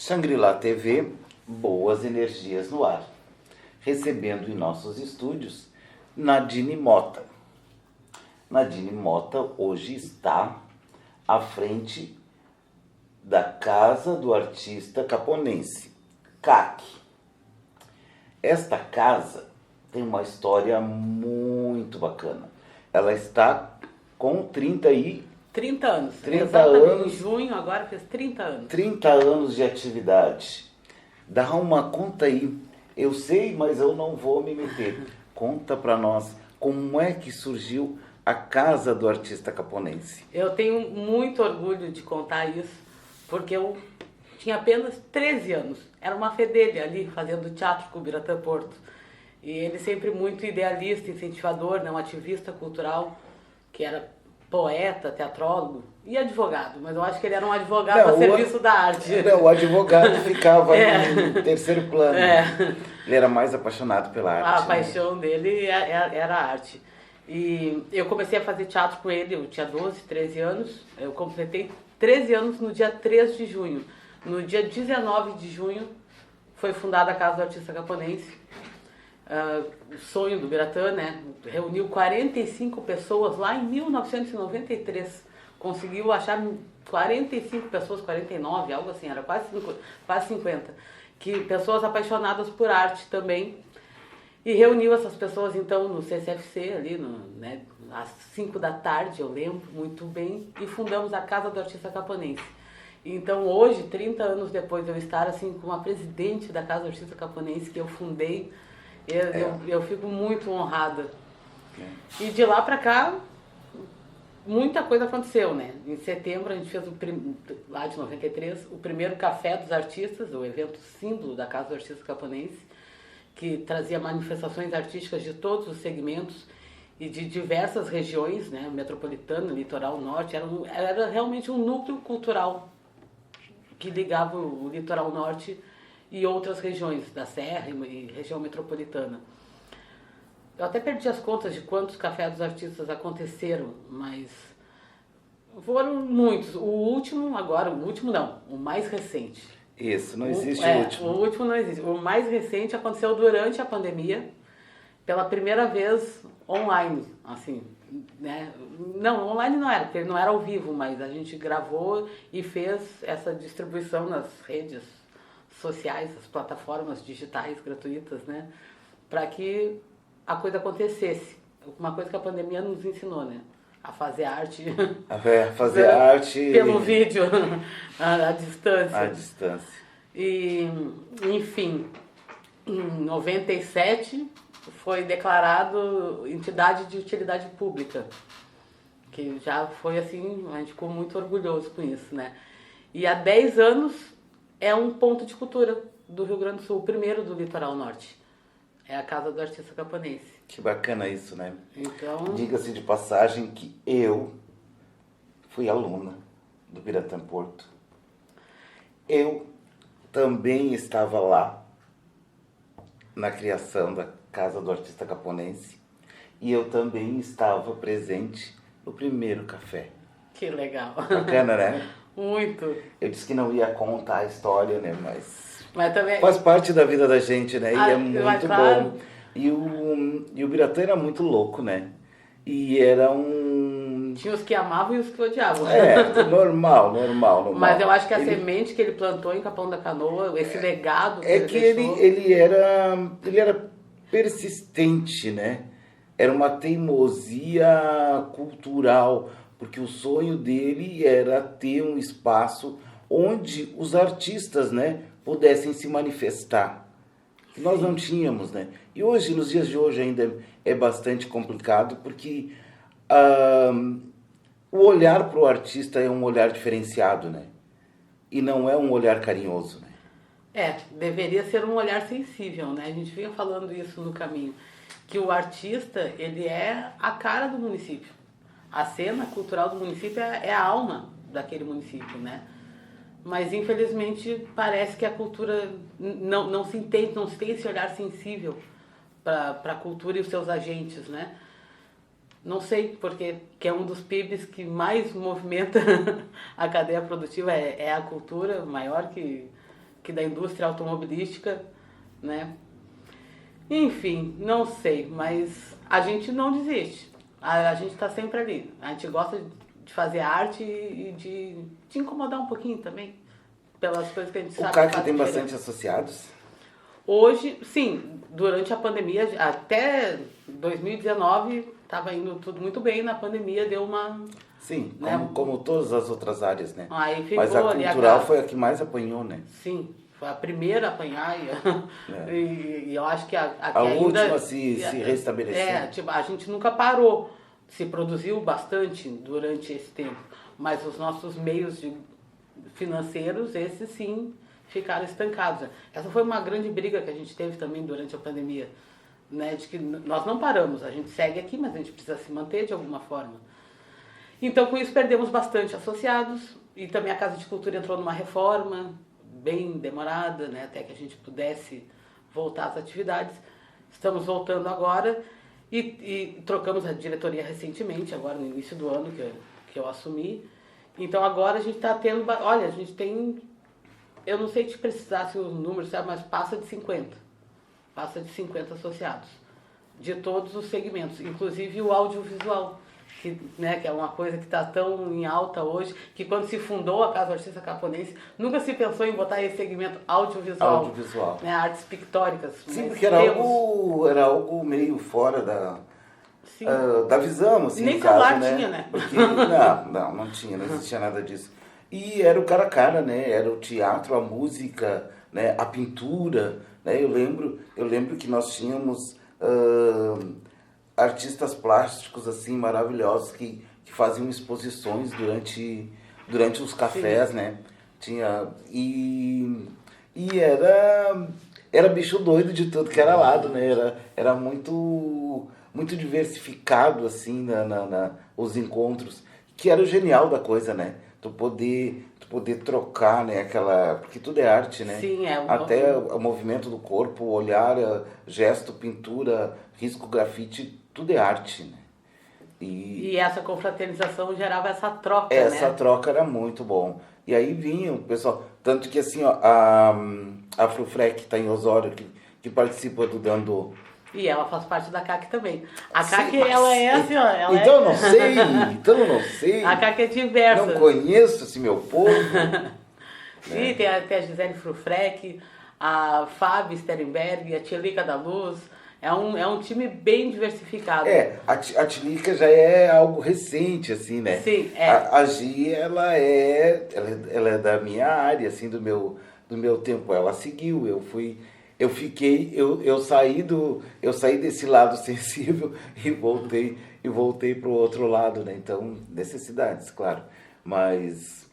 Shangri-La TV, boas energias no ar. Recebendo em nossos estúdios Nadine Mota. Nadine Mota hoje está à frente da Casa do Artista Caponense, CAC. Esta casa tem uma história muito bacana. Ela está com 30 anos. 30 Exatamente, anos. em junho agora fez 30 anos. 30 anos de atividade. Dá uma conta aí. Eu sei, mas eu não vou me meter. Conta para nós como é que surgiu a Casa do Artista Caponense. Eu tenho muito orgulho de contar isso, porque eu tinha apenas 13 anos. Era uma fedelha ali, fazendo teatro com o Biratã Porto. E ele sempre muito idealista, incentivador, né? Um ativista cultural, que era poeta, teatrólogo e advogado. Mas eu acho que ele era um advogado a serviço da arte. O advogado ficava em terceiro plano. Ele era mais apaixonado pela arte. A paixão dele era a arte. E eu comecei a fazer teatro com ele, eu tinha 12, 13 anos. Eu completei 13 anos no dia 3 de junho. No dia 19 de junho foi fundada a Casa do Artista Caponense. O sonho do Biratã, né? Reuniu 45 pessoas lá em 1993. Conseguiu achar 45 pessoas, 49, algo assim, era quase 50. Pessoas apaixonadas por arte também. E reuniu essas pessoas então no CCFC, ali, às 5 da tarde, eu lembro muito bem, e fundamos a Casa do Artista Caponense. Então hoje, 30 anos depois de eu estar assim como a presidente da Casa do Artista Caponense, que eu fundei, eu fico muito honrada. E de lá para cá, muita coisa aconteceu, né? Em setembro a gente fez, lá de 93, o primeiro Café dos Artistas, o evento símbolo da Casa do Artista Caponense, que trazia manifestações artísticas de todos os segmentos e de diversas regiões, né? Metropolitana, Litoral Norte, era realmente um núcleo cultural que ligava o Litoral Norte e outras regiões da Serra e região metropolitana. Eu até perdi as contas de quantos Cafés dos Artistas aconteceram, mas foram muitos. O mais recente. Isso, não existe o último. O último não existe. O mais recente aconteceu durante a pandemia, pela primeira vez online, assim, né? Não, online não era, porque não era ao vivo, mas a gente gravou e fez essa distribuição nas redes sociais, as plataformas digitais gratuitas, né? Para que a coisa acontecesse. Uma coisa que a pandemia nos ensinou, né? A fazer arte. Fazer arte pelo vídeo, à distância. À distância. E, enfim, em 97 foi declarado entidade de utilidade pública. Que já foi assim, a gente ficou muito orgulhoso com isso, né? E há 10 anos é um ponto de cultura do Rio Grande do Sul, o primeiro do Litoral Norte. É a Casa do Artista Caponense. Que bacana isso, né? Então, diga-se de passagem que eu fui aluna do Biratã Porto. Eu também estava lá na criação da Casa do Artista Caponense e eu também estava presente no primeiro café. Que legal. Bacana, né? Muito. Eu disse que não ia contar a história, né? Mas também faz parte da vida da gente, né? E é muito claro. bom. E o Biratã era muito louco, né? E era um... Tinha os que amavam e os que odiavam. Normal. Mas eu acho que a semente que ele plantou em Capão da Canoa, esse legado que ele era persistente, né? Era uma teimosia cultural, porque o sonho dele era ter um espaço onde os artistas, né, pudessem se manifestar. Que nós não tínhamos, né? E hoje, nos dias de hoje, ainda é bastante complicado, porque o olhar para o artista é um olhar diferenciado, né? E não é um olhar carinhoso, né? Deveria ser um olhar sensível, né? A gente vinha falando isso no caminho, que o artista, ele é a cara do município. A cena cultural do município é a alma daquele município, né? Mas, infelizmente, parece que a cultura não se tem esse olhar sensível para a cultura e os seus agentes, né? Não sei, porque que é um dos PIBs que mais movimenta a cadeia produtiva, é a cultura, maior que aqui da indústria automobilística, né? Enfim, não sei, mas a gente não desiste. A gente está sempre ali. A gente gosta de fazer arte e de incomodar um pouquinho também, pelas coisas que a gente sabe. O CAC tem bastante associados? Hoje, sim, durante a pandemia, até 2019, estava indo tudo muito bem. Na pandemia deu uma... Sim, né? como todas as outras áreas, né? Aí ficou mas a ali cultural foi a que mais apanhou, né? Sim, foi a primeira a apanhar e eu acho que a última ainda, se restabeleceu. Tipo, a gente nunca parou, se produziu bastante durante esse tempo, mas os nossos meios financeiros, esses sim, ficaram estancados. Essa foi uma grande briga que a gente teve também durante a pandemia, né? De que nós não paramos, a gente segue aqui, mas a gente precisa se manter de alguma forma. Então, com isso, perdemos bastante associados e também a Casa de Cultura entrou numa reforma bem demorada, né, até que a gente pudesse voltar às atividades. Estamos voltando agora e trocamos a diretoria recentemente, agora no início do ano que eu assumi. Então, agora a gente está tendo... Olha, a gente tem... Eu não sei te precisar se os números, mas passa de 50. Passa de 50 associados, de todos os segmentos, inclusive o audiovisual. Que é uma coisa que está tão em alta hoje, que quando se fundou a Casa do Artista Caponense, nunca se pensou em botar esse segmento audiovisual. Né, artes pictóricas. Sim, porque era algo meio fora da visão, assim, nem no caso, celular né? tinha, né? Porque, não tinha, não existia nada disso. E era o cara a cara, né? Era o teatro, a música, né? A pintura, né? Eu lembro que nós tínhamos... artistas plásticos assim maravilhosos que faziam exposições durante os cafés, né? Tinha e era bicho doido de tudo que era lado, né? Era muito diversificado assim os encontros, que era o genial da coisa, né? Tu poder trocar, né, porque tudo é arte, né? Sim, até o movimento do corpo, o olhar, gesto, pintura, risco, grafite, tudo é arte, né? E essa confraternização gerava essa troca, né? Essa troca era muito bom. E aí vinha o pessoal, tanto que assim, ó, a Frufrec, que está em Osório, que participa do Dandô. E ela faz parte da CAC também. A CAC, ela é assim, ó... Então eu não sei. A CAC é diversa. Não conheço esse meu povo. Sim, tem a Gisele Frufrec, a Fábio Sterenberg, a Tilica da Luz. É um time bem diversificado. A Tilica já é algo recente, assim, né? Sim, A Gi, ela é da minha área, assim, do meu tempo. Ela seguiu, eu saí desse lado sensível e voltei pro outro lado, né? Então, necessidades, claro. Mas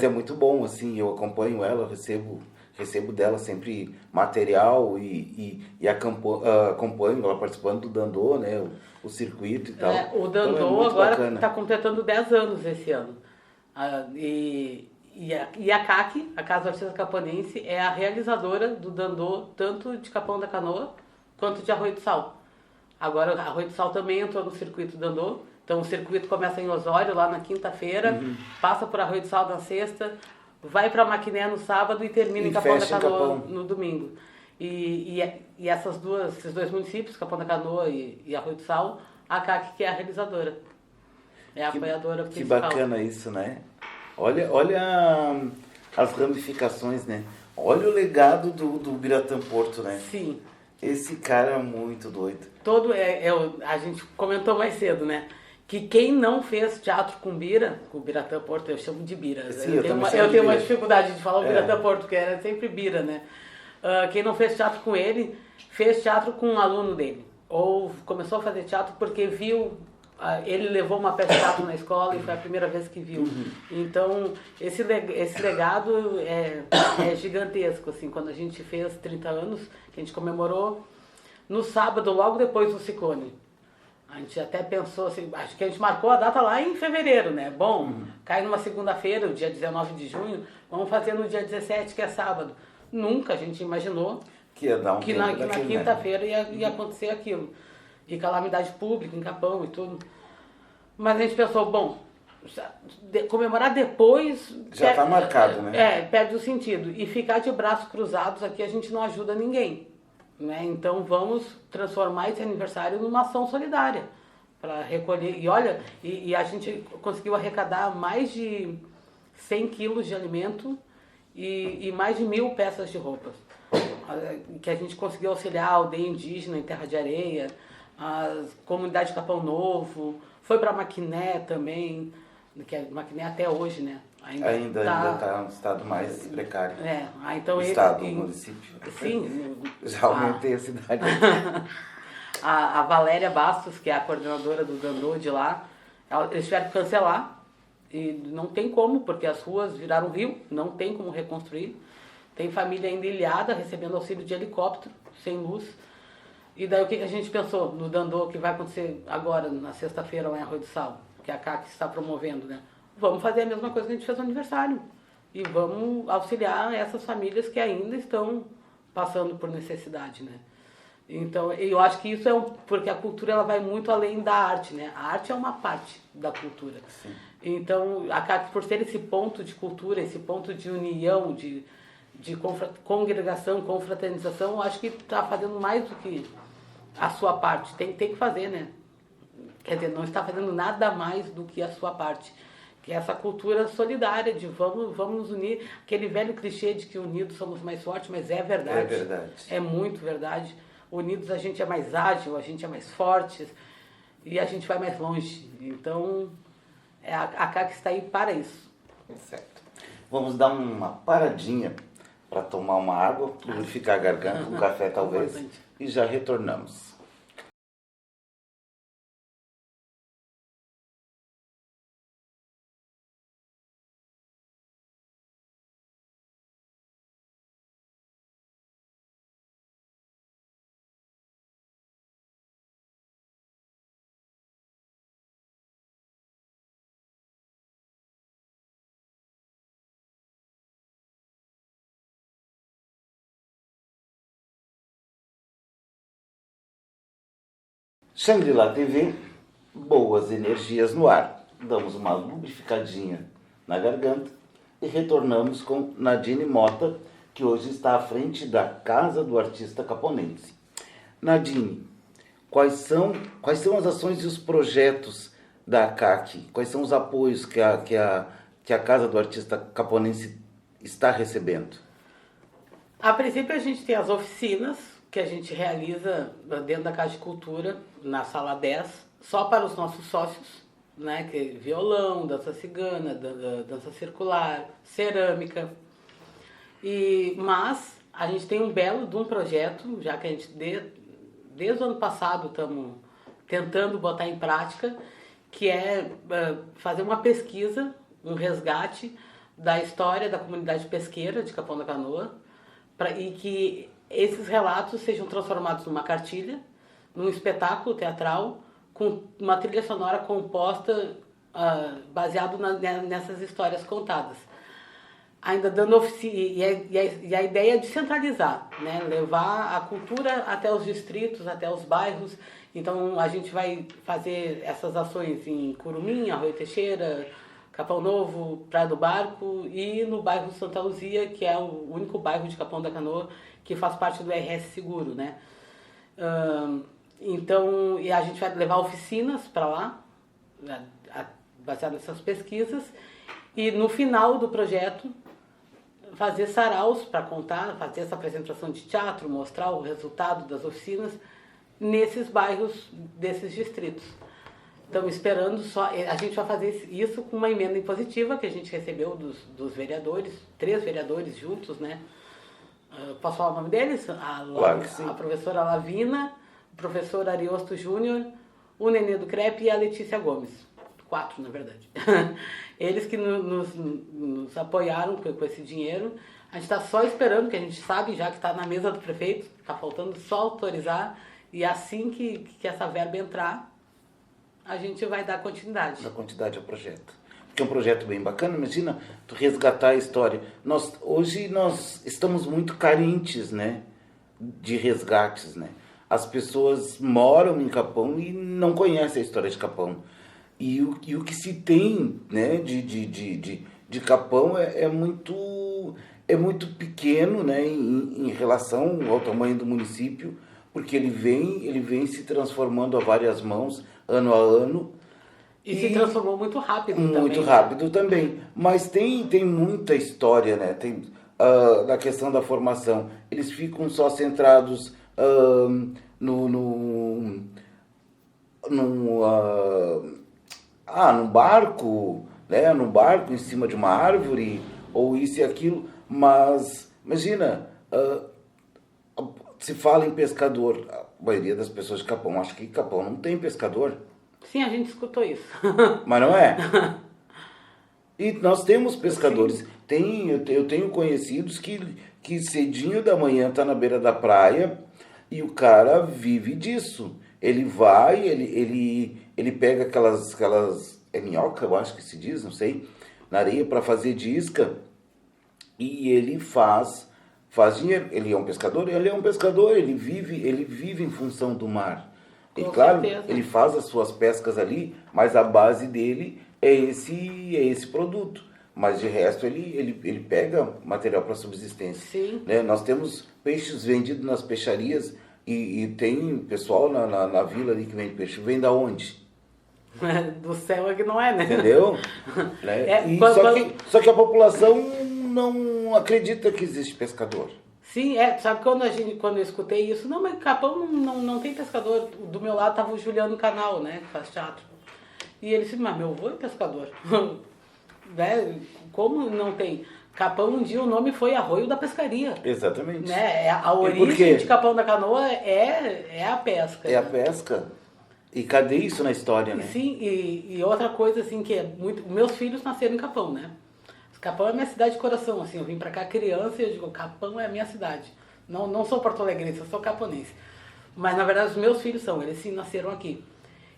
é muito bom, assim, eu acompanho ela, eu recebo dela sempre material e acompanho ela participando do Dandô, né? O circuito e tal. O Dandô então agora está completando 10 anos esse ano. E a CAC, a Casa do Artista Caponense, é a realizadora do Dandô, tanto de Capão da Canoa quanto de Arroio do Sal. Agora, Arroio do Sal também entrou no circuito Dandô. Então, o circuito começa em Osório, lá na quinta-feira, passa por Arroio do Sal na sexta, vai para Maquiné no sábado e termina em Capão da Canoa no domingo. E esses dois municípios, Capão da Canoa e Arroio do Sal, a CAC que é a realizadora. É a apoiadora principal. Que bacana isso, né? Olha as ramificações, né? Olha o legado do Biratã Porto, né? Sim. Esse cara é muito doido. A gente comentou mais cedo, né? Que quem não fez teatro com o Biratã Porto, eu chamo de Bira. Sim, eu tenho uma dificuldade de falar o Biratã Porto, porque era sempre Bira, né? Quem não fez teatro com ele, fez teatro com um aluno dele. Ou começou a fazer teatro porque viu... Ele levou uma peça de teatro na escola e foi a primeira vez que viu. Então, esse legado é gigantesco. Assim, quando a gente fez 30 anos, que a gente comemorou no sábado, logo depois do Ciclone. A gente até pensou assim, acho que a gente marcou a data lá em fevereiro, né? Bom, cai numa segunda-feira, o dia 19 de junho, vamos fazer no dia 17, que é sábado. Nunca a gente imaginou que na quinta-feira ia acontecer aquilo. E calamidade pública em Capão e tudo. Mas a gente pensou, bom, comemorar depois... Já está marcado, né? Perde o sentido. E ficar de braços cruzados aqui a gente não ajuda ninguém. Né? Então vamos transformar esse aniversário numa ação solidária. Para recolher. E olha, a gente conseguiu arrecadar mais de 100 quilos de alimento e mais de 1.000 peças de roupas. Que a gente conseguiu auxiliar a aldeia indígena em Terra de Areia, a comunidade de Capão Novo, foi para Maquiné também, que é Maquiné até hoje, né? Ainda está no estado mais precário. Então o município. Sim. Já aumentei a cidade. A Valéria Bastos, que é a coordenadora do Dandô de lá, eles tiveram que cancelar. E não tem como, porque as ruas viraram rio, não tem como reconstruir. Tem família ainda ilhada, recebendo auxílio de helicóptero, sem luz. E daí o que a gente pensou no Dandô, que vai acontecer agora, na sexta-feira, lá em Arroio do Sal, que a CAC está promovendo, né? Vamos fazer a mesma coisa que a gente fez no aniversário. E vamos auxiliar essas famílias que ainda estão passando por necessidade, né? Então, eu acho que isso porque a cultura ela vai muito além da arte, né? A arte é uma parte da cultura. Sim. Então, a CAC, por ser esse ponto de cultura, esse ponto de união, de congregação, confraternização, eu acho que está fazendo mais do que a sua parte. Tem que fazer, né? Quer dizer, não está fazendo nada mais do que a sua parte. Que é essa cultura solidária de vamos nos unir. Aquele velho clichê de que unidos somos mais fortes, mas é verdade. É verdade. É muito verdade. Unidos a gente é mais ágil, a gente é mais forte e a gente vai mais longe. Então, a CAC está aí para isso. Certo. Vamos dar uma paradinha para tomar uma água, lubrificar a garganta, um café talvez, e já retornamos. Shangri-La TV, boas energias no ar. Damos uma lubrificadinha na garganta e retornamos com Nadine Mota, que hoje está à frente da Casa do Artista Caponense. Nadine, quais são as ações e os projetos da CAC? Quais são os apoios que a Casa do Artista Caponense está recebendo? A princípio a gente tem as oficinas que a gente realiza dentro da Casa de Cultura, na sala 10, só para os nossos sócios, né, que é violão, dança cigana, dança circular, cerâmica. Mas a gente tem um belo de um projeto, já que a gente desde o ano passado estamos tentando botar em prática, que é fazer uma pesquisa, um resgate da história da comunidade pesqueira de Capão da Canoa, e que esses relatos sejam transformados numa cartilha, num espetáculo teatral, com uma trilha sonora composta baseado nessas histórias contadas. Ainda dando e a ideia é descentralizar, né? Levar a cultura até os distritos, até os bairros. Então a gente vai fazer essas ações em Curumim, Arroio Teixeira, Capão Novo, Praia do Barco e no bairro Santa Luzia, que é o único bairro de Capão da Canoa que faz parte do RS Seguro, né? Então, e a gente vai levar oficinas para lá, baseado nessas pesquisas, e no final do projeto fazer saraus para contar, fazer essa apresentação de teatro, mostrar o resultado das oficinas nesses bairros desses distritos. Estamos esperando só, a gente vai fazer isso com uma emenda impositiva que a gente recebeu dos vereadores, 3 vereadores juntos, né? Posso falar o nome deles? Claro que sim. A professora Lavina, o professor Ariosto Júnior, o Nenê do Crepe e a Letícia Gomes. 4, na verdade. Eles que nos apoiaram com esse dinheiro. A gente está só esperando, que a gente sabe já que está na mesa do prefeito, está faltando só autorizar, e assim que essa verba entrar, a gente vai dar continuidade. Dar continuidade ao projeto. Porque é um projeto bem bacana. Imagina tu resgatar a história. Hoje nós estamos muito carentes, né, de resgates, né? As pessoas moram em Capão e não conhecem a história de Capão. E o que se tem, né, de Capão é muito pequeno, né, em relação ao tamanho do município, porque ele vem se transformando a várias mãos, ano a ano. E se transformou muito rápido também. Muito rápido também. Mas tem muita história, né? Tem, na questão da formação. Eles ficam só centrados no, no, num barco, né? Num barco em cima de uma árvore, ou isso e aquilo. Mas, imagina, se fala em pescador. A maioria das pessoas de Capão acha que Capão não tem pescador. Sim, a gente escutou isso. Mas não é? E nós temos pescadores. Eu tenho conhecidos que cedinho da manhã tá na beira da praia e o cara vive disso. Ele vai, ele pega aquelas é minhoca, eu acho que se diz, não sei, na areia para fazer de isca e ele faz dinheiro. Ele é um pescador, ele vive em função do mar. E claro, certeza. ele faz as suas pescas ali, mas a base dele é esse produto. Mas de resto ele pega material para subsistência. Sim. Né? Nós temos peixes vendidos nas peixarias e tem pessoal na vila ali que vende peixe. Vem da onde? Do céu é que não é, né? Entendeu? Né? Só que a população não acredita que existe pescador. Sim, sabe quando eu escutei isso, não, mas Capão não tem pescador. Do meu lado tava o Juliano Canal, né, que faz teatro. E ele disse, mas meu avô é pescador. Né? Como não tem? Capão, um dia o nome foi Arroio da Pescaria. Exatamente. Né? A origem de Capão da Canoa é a pesca. É a pesca. E cadê isso na história, né? Sim, e outra coisa assim que é muito... Meus filhos nasceram em Capão, né? Capão é minha cidade de coração, assim, eu vim pra cá criança e eu digo, Capão é a minha cidade. Não sou porto-alegrense, eu sou caponense. Mas, na verdade, os meus filhos são, eles sim nasceram aqui.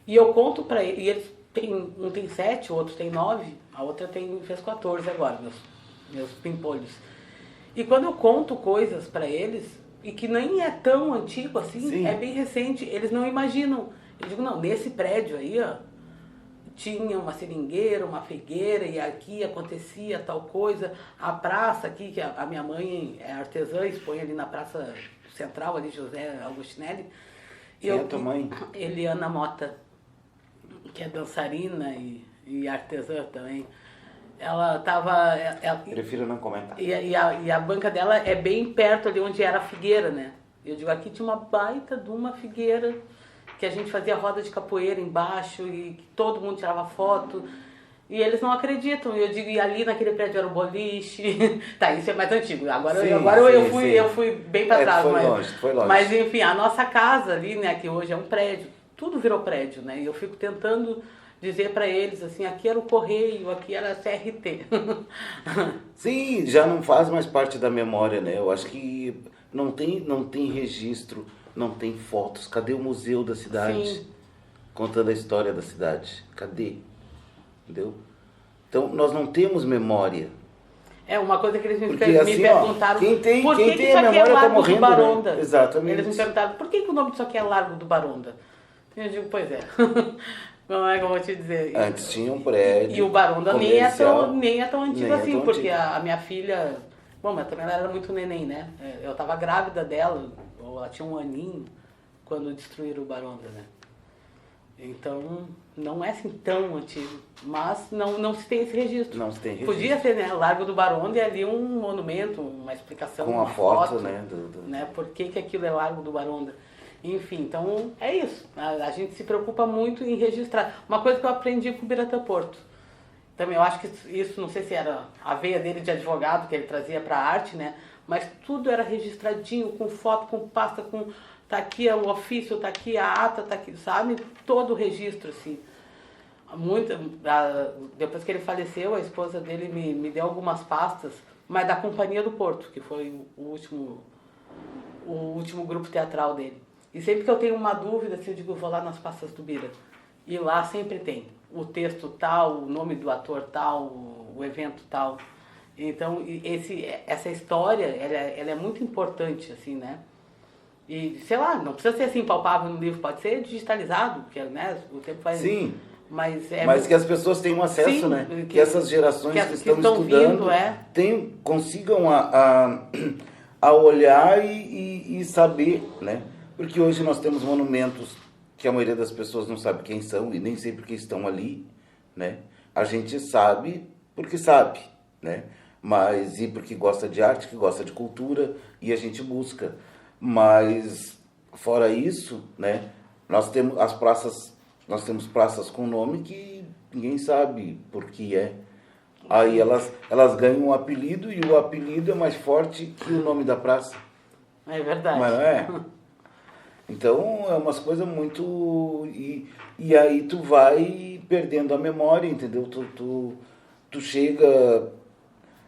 E eu conto pra eles, e eles um tem 7, o outro tem 9, a outra fez 14 agora, meus pimpolhos. E quando eu conto coisas pra eles, e que nem é tão antigo assim, sim, é bem recente, eles não imaginam. Eu digo, não, nesse prédio aí, ó, tinha uma seringueira, uma figueira, e aqui acontecia tal coisa. A praça aqui, que a minha mãe é artesã, expõe ali na Praça Central, ali, José Augustinelli. Quem é tua mãe? Eliana Mota, que é dançarina e artesã também. Ela estava... Prefiro não comentar. E a banca dela é bem perto ali onde era a figueira, né? Eu digo, aqui tinha uma baita de uma figueira que a gente fazia roda de capoeira embaixo e que todo mundo tirava foto. E eles não acreditam. Eu digo, e ali naquele prédio era o boliche. Tá, isso é mais antigo. Agora eu fui bem para trás. Foi longe. Mas enfim, a nossa casa ali, né, que hoje é um prédio, tudo virou prédio, né? E eu fico tentando dizer para eles assim, aqui era o correio, aqui era a CRT. Sim, já não faz mais parte da memória, né? Eu acho que não tem registro. Não tem fotos. Cadê o museu da cidade? Sim. Contando a história da cidade. Cadê? Entendeu? Então, nós não temos memória. É uma coisa que eles me assim, perguntaram. Quem tem por que a memória tá morrendo, do Baronda? Né? Exatamente. Eles me perguntaram, por que o nome disso aqui é Largo do Baronda? Eu digo, pois é. Como é que eu vou te dizer? Antes tinha um prédio. E o Baronda nem é tão antigo assim, porque antigo. A minha filha... Bom, mas também ela era muito neném, né? Eu tava grávida dela, ou ela tinha um aninho, quando destruíram o Baronda, né? Então, não é assim tão antigo, mas não se tem esse registro. Não se tem registro. Podia ser, né? Largo do Baronda e ali um monumento, uma explicação, com uma a foto, foto, né? né? Por que aquilo é Largo do Baronda? Enfim, então é isso. A gente se preocupa muito em registrar. Uma coisa que eu aprendi com o Biratã Porto. Também eu acho que isso, não sei se era a veia dele de advogado que ele trazia para a arte, né? Mas tudo era registradinho, com foto, com pasta, com... Tá aqui o ofício, tá aqui a ata, tá aqui, sabe? Todo o registro, assim. Depois que ele faleceu, a esposa dele me deu algumas pastas, mas da Companhia do Porto, que foi o último grupo teatral dele. E sempre que eu tenho uma dúvida, assim, eu digo, vou lá nas pastas do Bira. E lá sempre tem o texto tal, o nome do ator tal, o evento tal. Então, essa história, ela é muito importante, assim, né? E, sei lá, não precisa ser assim palpável no livro, pode ser digitalizado, porque, né, o tempo vai... Sim, Mas que as pessoas tenham acesso, sim, né? Que essas gerações que estão estudando vindo, consigam a olhar e saber, né? Porque hoje nós temos monumentos que a maioria das pessoas não sabe quem são e nem sei porque estão ali, né? A gente sabe, né? Mas e porque gosta de arte, que gosta de cultura e a gente busca. Mas fora isso, né? Nós temos praças com nome que ninguém sabe por que é. Aí elas ganham um apelido e o apelido é mais forte que o nome da praça. É verdade. Mas não é? Então é umas coisas muito... E aí tu vai perdendo a memória, entendeu? Tu chega...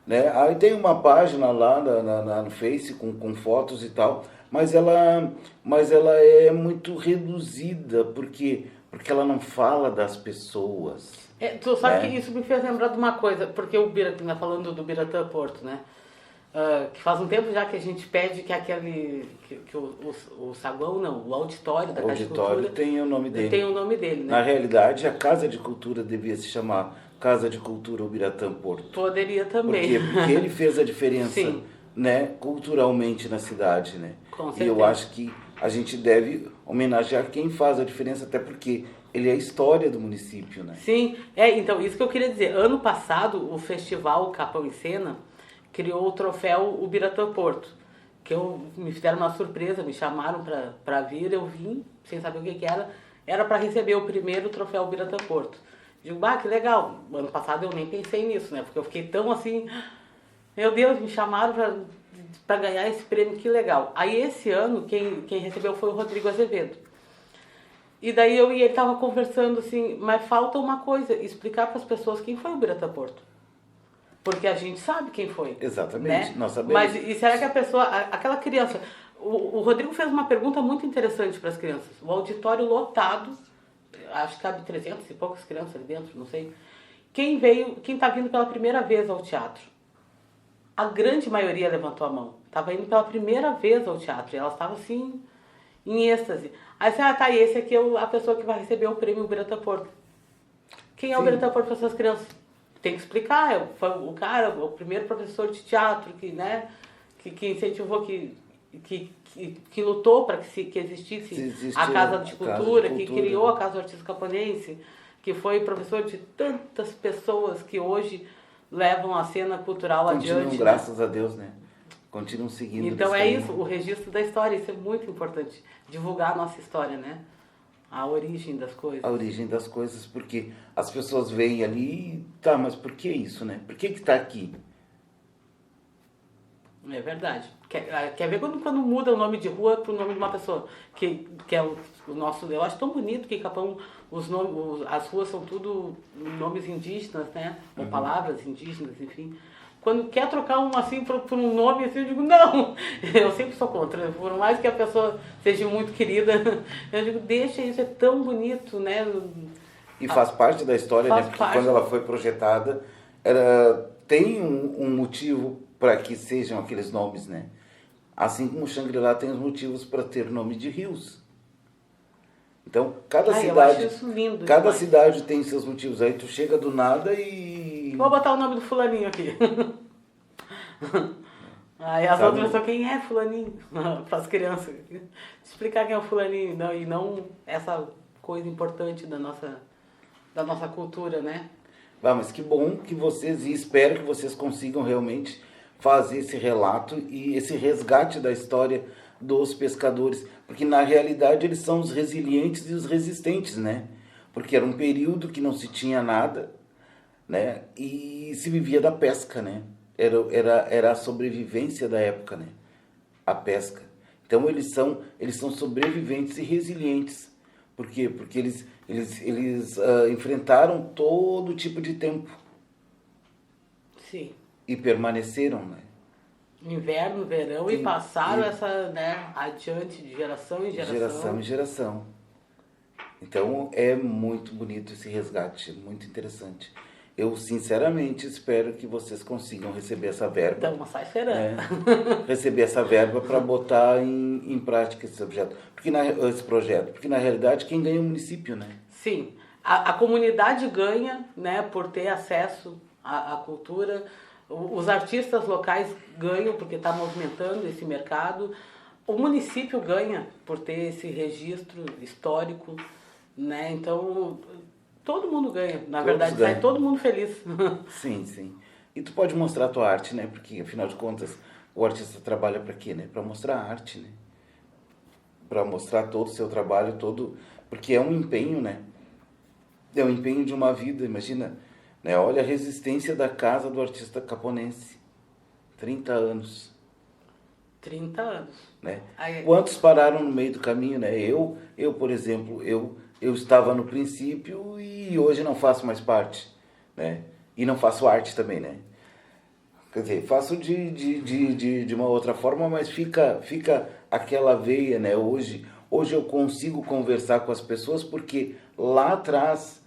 Né? Aí tem uma página lá no Face com fotos e tal, mas ela é muito reduzida, porque ela não fala das pessoas. Tu sabe né? que isso me fez lembrar de uma coisa, porque o Biratã, falando do Biratã Porto, né? Que faz um tempo já que a gente pede que o saguão, não, o auditório da Casa de Cultura tem o nome dele. Tem o nome dele, né? Na realidade, a Casa de Cultura devia se chamar Casa de Cultura Ubiratã Porto. Poderia também. Por quê? Porque ele fez a diferença, Sim. né, culturalmente na cidade, né? Com certeza. E eu acho que a gente deve homenagear quem faz a diferença, até porque ele é a história do município, né? Sim, então, isso que eu queria dizer. Ano passado, o festival Capão e Cena criou o troféu Ubiratã Porto, que me fizeram uma surpresa, me chamaram para vir, eu vim, sem saber o que era para receber o primeiro troféu Ubiratã Porto. Digo, que legal. Ano passado eu nem pensei nisso, né? Porque eu fiquei tão assim, meu Deus, me chamaram para ganhar esse prêmio, que legal. Aí esse ano, quem recebeu foi o Rodrigo Azevedo. E daí eu e ele tava conversando assim, mas falta uma coisa, explicar para as pessoas quem foi o Ubiratã Porto. Porque a gente sabe quem foi. Exatamente, né? nós sabemos. Mas e será que a pessoa, aquela criança... O Rodrigo fez uma pergunta muito interessante para as crianças. O auditório lotado, acho que cabe 300 e poucas crianças ali dentro, não sei. Quem está vindo pela primeira vez ao teatro? A grande maioria levantou a mão. Estava indo pela primeira vez ao teatro. E elas estavam assim, em êxtase. Aí você, tá, esse aqui é a pessoa que vai receber o prêmio Ubiratã Porto. Quem é o Ubiratã Porto para essas crianças? Tem que explicar, foi o cara, o primeiro professor de teatro que incentivou, que lutou para que existisse a Casa de Cultura, que criou a Casa do Artista Camponense, que foi professor de tantas pessoas que hoje levam a cena cultural adiante. Continuam, graças a Deus, né? Continuam seguindo. Então é isso, o registro da história, isso é muito importante, divulgar a nossa história, né? A origem das coisas. A origem das coisas, porque as pessoas veem ali, tá, mas por que isso, né? Por que está aqui? É verdade. Quer ver quando muda o nome de rua para o nome de uma pessoa? Que é o nosso... Eu acho tão bonito que Capão, as ruas são tudo nomes indígenas, né? Ou palavras indígenas, enfim. Quando quer trocar assim por um nome assim, eu digo, não! Eu sempre sou contra. Por mais que a pessoa seja muito querida, eu digo, deixa isso, é tão bonito, né? E faz parte da história, né? Porque quando ela foi projetada, tem um motivo para que sejam aqueles nomes, né? Assim como o Xangri-Lá tem os motivos para ter nome de rios. Então, cada cidade, eu acho isso lindo cada cidade tem seus motivos. Aí tu chega do nada e... Vou botar o nome do fulaninho aqui. Aí as outras pessoas, quem é fulaninho? Para as crianças. Explicar quem é o fulaninho e não essa coisa importante da nossa cultura, né? Mas que bom que vocês, e espero que vocês consigam realmente fazer esse relato e esse resgate da história dos pescadores, porque na realidade eles são os resilientes e os resistentes, né? Porque era um período que não se tinha nada, né? E se vivia da pesca, né? Era a sobrevivência da época, né? A pesca. Então eles são sobreviventes e resilientes. Por quê? Porque eles enfrentaram todo tipo de tempo. Sim. E permaneceram, né? Inverno, verão, e passaram essa, né, adiante de geração em geração. Geração em geração. Então é muito bonito esse resgate, muito interessante. Eu sinceramente espero que vocês consigam receber essa verba. Estamos só esperando. Né? Receber essa verba para botar em prática esse projeto, porque na realidade quem ganha é o município, né? Sim. a comunidade ganha, né, por ter acesso à cultura, os artistas locais ganham porque está movimentando esse mercado, o município ganha por ter esse registro histórico, né? Então todo mundo ganha, na verdade, sai todo mundo feliz. Sim, sim. E tu pode mostrar a tua arte, né? Porque afinal de contas o artista trabalha para quê, né? Para mostrar a arte, né? Para mostrar todo o seu trabalho, todo, porque é um empenho, né? É o empenho de uma vida, imagina, né? Olha a resistência da casa do artista caponense. 30 anos. 30 anos. Né? Quantos pararam no meio do caminho, né? Eu por exemplo, eu estava no princípio e hoje não faço mais parte, né? E não faço arte também, né? Quer dizer, faço de uma outra forma, mas fica aquela veia, né? Hoje eu consigo conversar com as pessoas porque lá atrás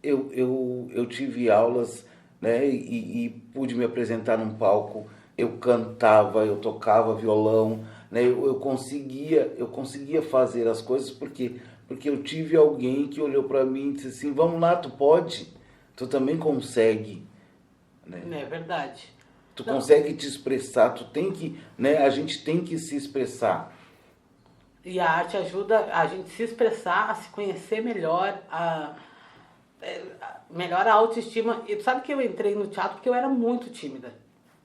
eu tive aulas, né? E pude me apresentar num palco, eu cantava, eu tocava violão, né? Eu conseguia fazer as coisas porque eu tive alguém que olhou para mim e disse assim, vamos lá, tu pode, tu também consegue, né? É verdade. Tu consegue te expressar, tu tem que, né? A gente tem que se expressar. E a arte ajuda a gente se expressar, a se conhecer melhor, melhor a autoestima. E tu sabe que eu entrei no teatro porque eu era muito tímida.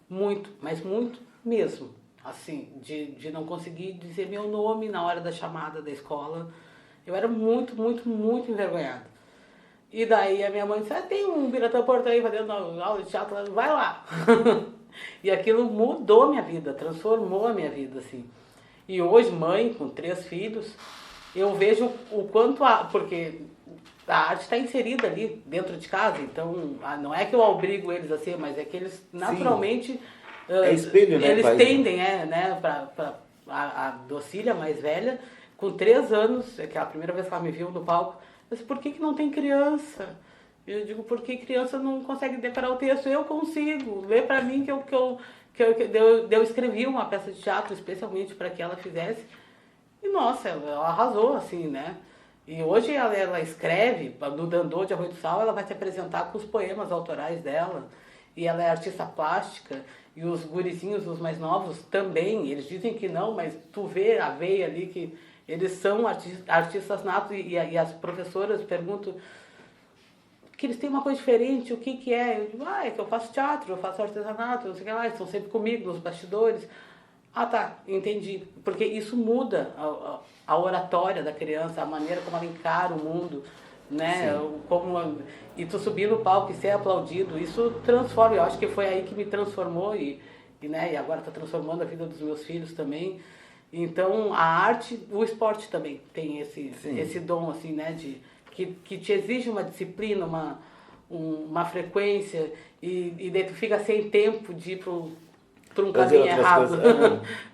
Muito, mas muito mesmo. Assim, de não conseguir dizer meu nome na hora da chamada da escola. Eu era muito, muito, muito envergonhada. E daí a minha mãe disse, tem um Biratã Porto aí fazendo aula de teatro, vai lá. E aquilo mudou minha vida, transformou a minha vida, assim. E hoje, mãe, com 3 filhos, eu vejo o quanto porque a arte está inserida ali dentro de casa, então não é que eu obrigo eles a ser, mas é que eles naturalmente é espelho, né, eles pai? tendem, né, para a Docília mais velha, com 3 anos, é que é a primeira vez que ela me viu no palco, eu disse, por que não tem criança? Eu digo, porque criança não consegue decorar o texto, eu consigo, lê para mim que eu escrevi uma peça de teatro especialmente para que ela fizesse. E nossa, ela arrasou, assim, né? E hoje ela escreve, no Dandô de Arroio do Sal, ela vai se apresentar com os poemas autorais dela. E ela é artista plástica. E os gurizinhos, os mais novos, também. Eles dizem que não, mas tu vê a veia ali que eles são artistas natos. E as professoras perguntam que eles têm uma coisa diferente, o que é? Eu digo, é que eu faço teatro, eu faço artesanato, não sei o que lá, eles estão sempre comigo nos bastidores. Ah, tá, entendi. Porque isso muda a oratória da criança, a maneira como ela encara o mundo, né? E tu subir no palco e ser aplaudido, isso transforma. Eu acho que foi aí que me transformou né? E agora está transformando a vida dos meus filhos também. Então, a arte, o esporte também tem esse dom, assim, né? Que te exige uma disciplina, uma frequência, e daí tu fica sem tempo de ir para um caminho errado.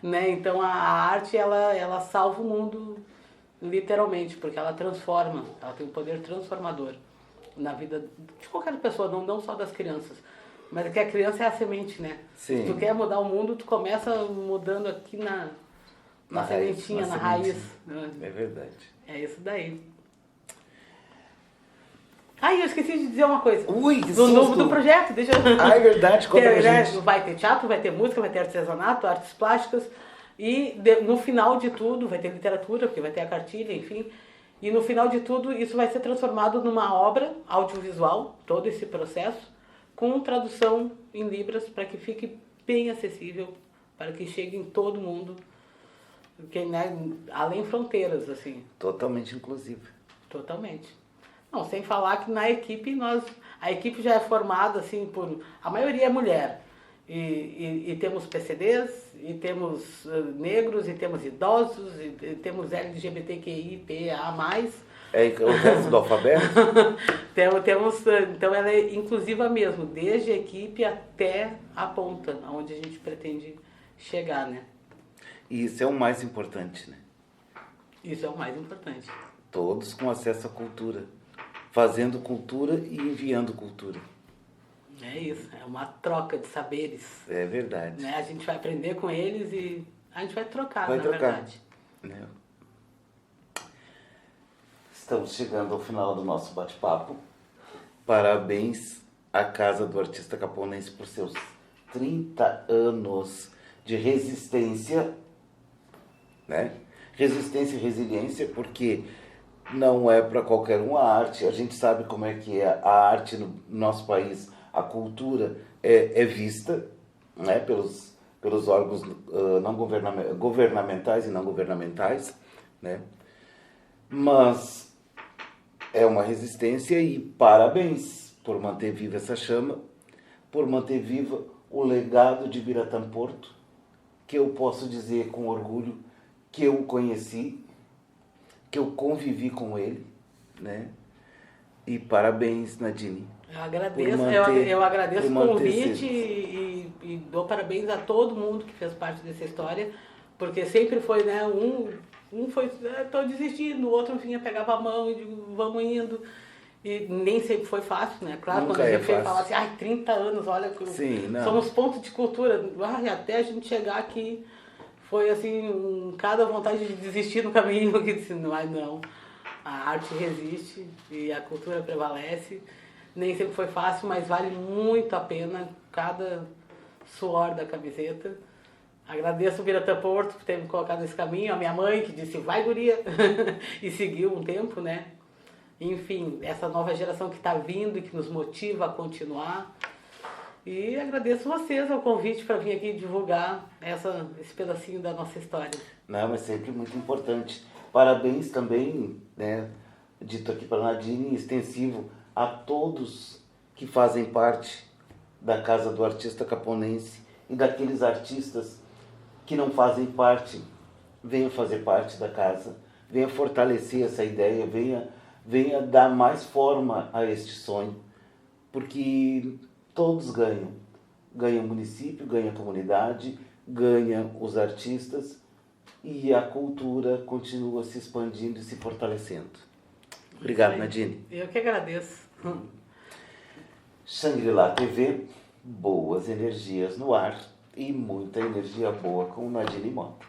Né? Então a arte ela salva o mundo literalmente, porque ela transforma, ela tem um poder transformador na vida de qualquer pessoa, não só das crianças. Mas é que a criança é a semente, né? Sim. Se tu quer mudar o mundo, tu começa mudando aqui na sementinha, na raiz. É verdade. É isso daí. Eu esqueci de dizer uma coisa. Ui, que susto! Do projeto, deixa eu... É verdade, conta pra gente. Vai ter teatro, vai ter música, vai ter artesanato, artes plásticas. E no final de tudo, vai ter literatura, porque vai ter a cartilha, enfim. E no final de tudo, isso vai ser transformado numa obra audiovisual, todo esse processo, com tradução em libras, para que fique bem acessível, para que chegue em todo mundo, porque, né, além fronteiras, assim. Totalmente inclusivo. Totalmente. Não, sem falar que na equipe, a equipe já é formada, assim, a maioria é mulher. E temos PCDs, e temos negros, e temos idosos, e temos LGBTQIA+. É o resto do alfabeto? Então ela é inclusiva mesmo, desde a equipe até a ponta, onde a gente pretende chegar, né? E isso é o mais importante, né? Isso é o mais importante. Todos com acesso à cultura. Fazendo cultura e enviando cultura. É isso, é uma troca de saberes. É verdade. Né? A gente vai aprender com eles e a gente vai trocar, verdade. Né? Estamos chegando ao final do nosso bate-papo. Parabéns à Casa do Artista Caponense por seus 30 anos de resistência, né? Resistência e resiliência, porque não é para qualquer um a arte. A gente sabe como é que é a arte no nosso país, a cultura é vista, né, pelos órgãos não governamentais e não governamentais, né? Mas é uma resistência e parabéns por manter viva essa chama, por manter viva o legado de Biratã Porto, que eu posso dizer com orgulho que eu o conheci, que eu convivi com ele, né? E parabéns, Nadine. Eu agradeço, eu agradeço o convite e dou parabéns a todo mundo que fez parte dessa história, porque sempre foi, né, um foi, estou desistindo, o outro vinha, pegava a mão e digo, vamos indo. E nem sempre foi fácil, né? Claro, Nunca quando a gente fácil. fala assim, 30 anos, olha, sim, somos ponto de cultura, até a gente chegar aqui, foi assim, cada vontade de desistir no caminho, que disse, não, a arte resiste e a cultura prevalece. Nem sempre foi fácil, mas vale muito a pena cada suor da camiseta. Agradeço o Biratã Porto por ter me colocado nesse caminho, a minha mãe que disse, vai guria, e seguiu um tempo, né? Enfim, essa nova geração que está vindo e que nos motiva a continuar. E agradeço vocês ao convite para vir aqui divulgar esse pedacinho da nossa história. Não, é sempre muito importante. Parabéns também, né, dito aqui para a Nadine, extensivo a todos que fazem parte da Casa do Artista Caponense e daqueles artistas que não fazem parte, venham fazer parte da casa, venha fortalecer essa ideia, venha dar mais forma a este sonho, porque todos ganham. Ganha o município, ganha a comunidade, ganha os artistas e a cultura continua se expandindo e se fortalecendo. Obrigado, Nadine. Eu que agradeço. Shangri-La TV, boas energias no ar e muita energia boa com Nadine Mota.